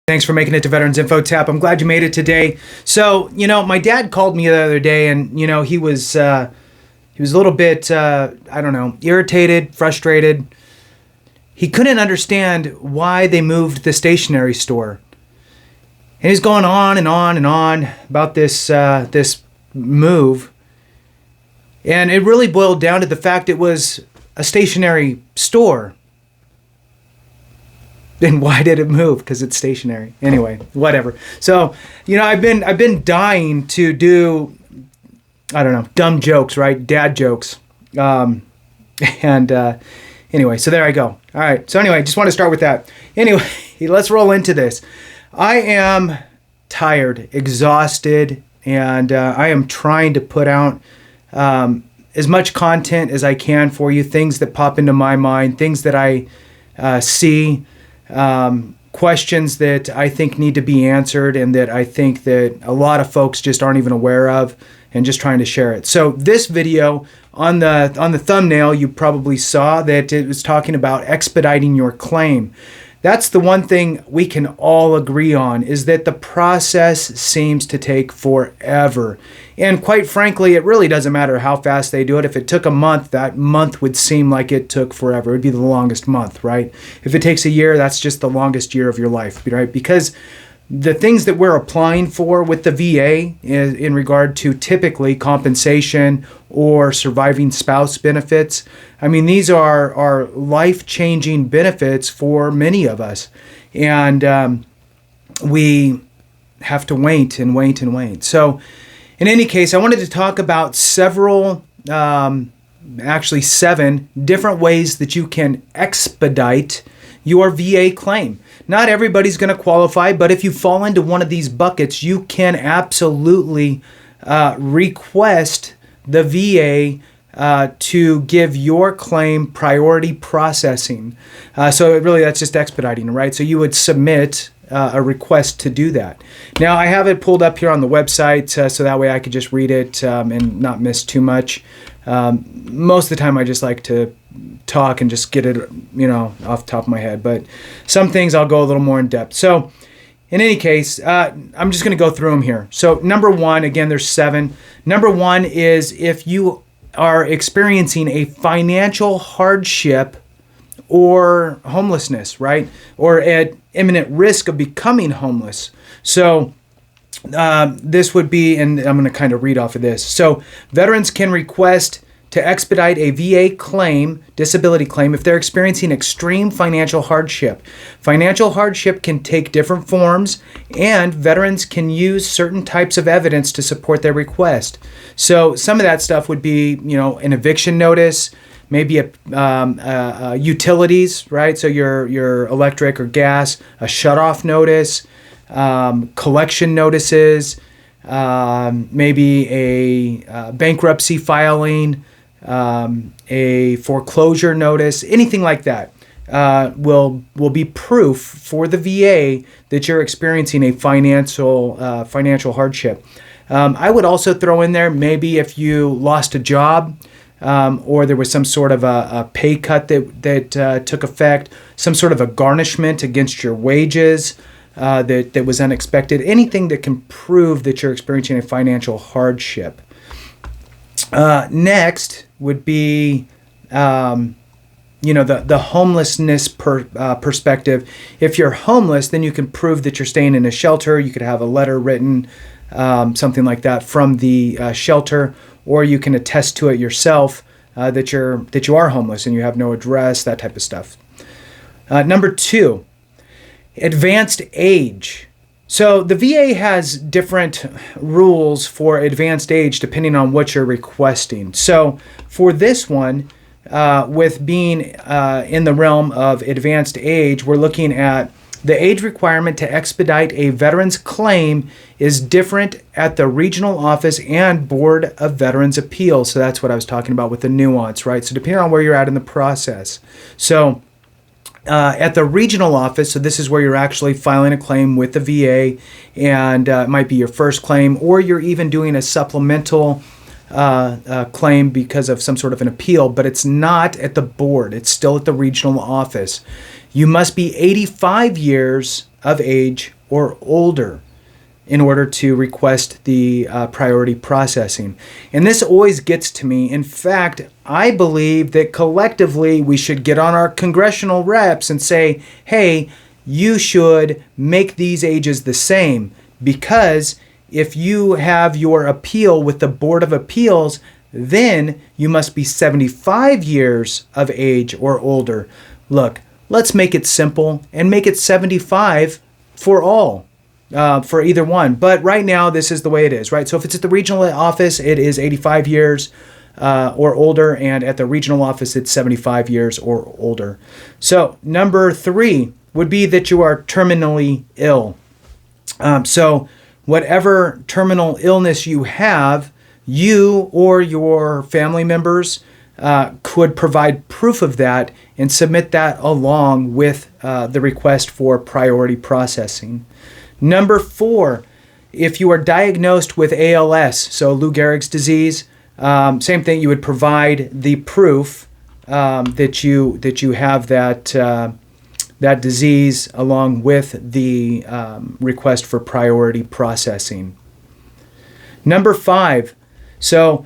Thanks for making it to Veterans Info Tap. I'm glad you made it today. So, my dad called me the other day, and he was a little bit, irritated, frustrated. He couldn't understand why they moved the stationery store, and he's going on and on and on about this move. And it really boiled down to the fact it was a stationery store. Then why did it move? Because it's stationary. Anyway, whatever. So, I've been dying to do, dumb jokes, right? Dad jokes. Anyway, so there I go. All right. So anyway, just want to start with that. Anyway, let's roll into this. I am tired, exhausted, and I am trying to put out as much content as I can for you, things that pop into my mind, things that I see, questions that I think need to be answered and that I think that a lot of folks just aren't even aware of, and just trying to share it. So this video, on the thumbnail, you probably saw that it was talking about expediting your claim. That's the one thing we can all agree on, is that the process seems to take forever. And quite frankly, it really doesn't matter how fast they do it. If it took a month, that month would seem like it took forever. It would be the longest month, right? If it takes a year, that's just the longest year of your life, right? Because the things that we're applying for with the VA in regard to typically compensation or surviving spouse benefits, these are life-changing benefits for many of us. And we have to wait and wait and wait. So in any case, I wanted to talk about several, actually 7 different ways that you can expedite your VA claim. Not everybody's going to qualify, but if you fall into one of these buckets, you can absolutely request the VA to give your claim priority processing. So that's just expediting, right? So you would submit a request to do that. Now, I have it pulled up here on the website, so that way I could just read it and not miss too much. Most of the time I just like to talk and just get it, off the top of my head. But some things I'll go a little more in depth. So in any case, I'm just going to go through them here. So number 1, again, there's 7. Number 1 is if you are experiencing a financial hardship or homelessness, right? Or at imminent risk of becoming homeless. So this would be, and I'm going to kind of read off of this. So veterans can request to expedite a VA claim, disability claim, if they're experiencing extreme financial hardship. Financial hardship can take different forms, and veterans can use certain types of evidence to support their request. So some of that stuff would be, an eviction notice, maybe a utilities, right? So your electric or gas, a shutoff notice, collection notices, maybe a bankruptcy filing, a foreclosure notice, anything like that will be proof for the VA that you're experiencing a financial hardship. I would also throw in there maybe if you lost a job, or there was some sort of a pay cut that took effect, some sort of a garnishment against your wages that was unexpected, anything that can prove that you're experiencing a financial hardship. Next would be, the homelessness perspective. If you're homeless, then you can prove that you're staying in a shelter. You could have a letter written, something like that, from the shelter, or you can attest to it yourself that you are homeless and you have no address, that type of stuff. Number 2, advanced age. So the VA has different rules for advanced age depending on what you're requesting. So for this one, with being in the realm of advanced age, we're looking at the age requirement to expedite a veteran's claim is different at the regional office and Board of Veterans Appeals. So that's what I was talking about with the nuance, right? So depending on where you're at in the process. So at the regional office, so this is where you're actually filing a claim with the VA, and it might be your first claim, or you're even doing a supplemental claim because of some sort of an appeal, but it's not at the board. It's still at the regional office. You must be 85 years of age or older in order to request the priority processing. And this always gets to me. In fact, I believe that collectively we should get on our congressional reps and say, hey, you should make these ages the same, because if you have your appeal with the Board of Appeals, then you must be 75 years of age or older. Look, let's make it simple and make it 75 for all. For either one. But right now, this is the way it is, right? So if it's at the regional office, it is 85 years or older, and at the regional office, it's 75 years or older. So number 3 would be that you are terminally ill. So whatever terminal illness you have, you or your family members could provide proof of that and submit that along with the request for priority processing. Number 4, if you are diagnosed with ALS, so Lou Gehrig's disease, same thing. You would provide the proof that you have that disease along with the request for priority processing. Number 5, so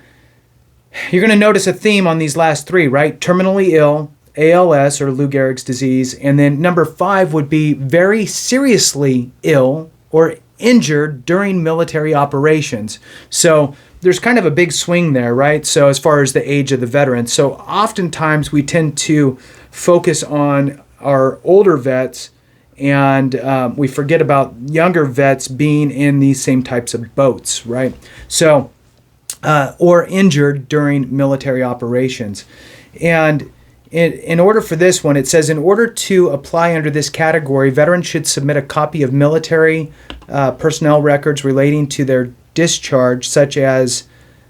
you're going to notice a theme on these last 3, right? Terminally ill, ALS or Lou Gehrig's disease, and then number 5 would be very seriously ill or injured during military operations. So there's kind of a big swing there, right? So as far as the age of the veteran. So oftentimes we tend to focus on our older vets, and we forget about younger vets being in these same types of boats, right? So, or injured during military operations. And in order for this one, it says, in order to apply under this category, veterans should submit a copy of military personnel records relating to their discharge, such as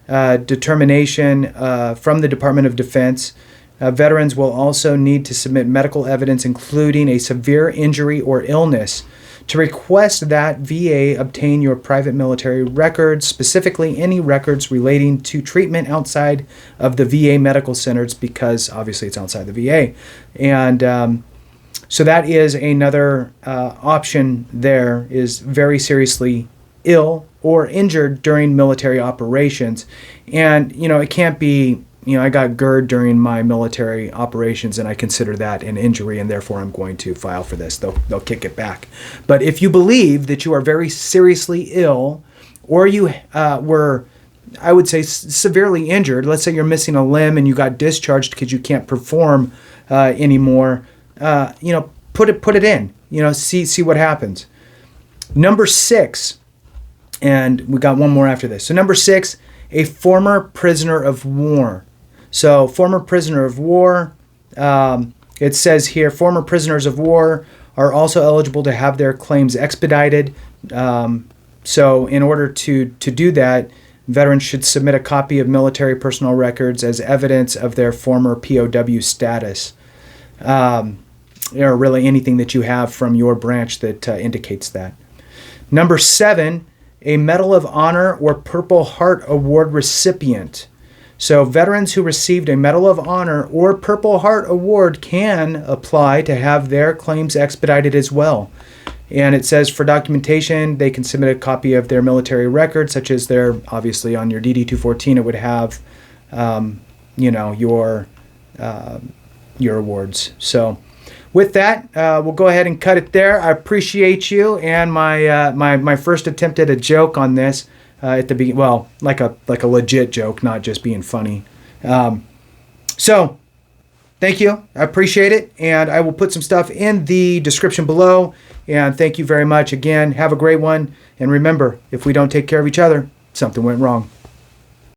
determination from the Department of Defense. Veterans will also need to submit medical evidence, including a severe injury or illness. To request that, VA obtain your private military records, specifically any records relating to treatment outside of the VA medical centers, because obviously it's outside the VA. And so that is another option there, is very seriously ill or injured during military operations. And, it can't be, I got GERD during my military operations, and I consider that an injury, and therefore I'm going to file for this. They'll kick it back. But if you believe that you are very seriously ill, or you were, I would say, severely injured, let's say you're missing a limb and you got discharged because you can't perform anymore, put it in. See what happens. Number 6, and we got one more after this. So number 6, a former prisoner of war. So former prisoner of war, it says here, former prisoners of war are also eligible to have their claims expedited. So in order to do that, veterans should submit a copy of military personnel records as evidence of their former POW status. Or really anything that you have from your branch that indicates that. Number 7, a Medal of Honor or Purple Heart Award recipient. So veterans who received a Medal of Honor or Purple Heart Award can apply to have their claims expedited as well. And it says for documentation, they can submit a copy of their military records, such as their, obviously on your DD-214, it would have, your awards. So with that, we'll go ahead and cut it there. I appreciate you, and my first attempt at a joke on this at the beginning. Well, like a legit joke, not just being funny. So thank you. I appreciate it, and I will put some stuff in the description below. And thank you very much again. Have a great one, and remember, if we don't take care of each other, something went wrong.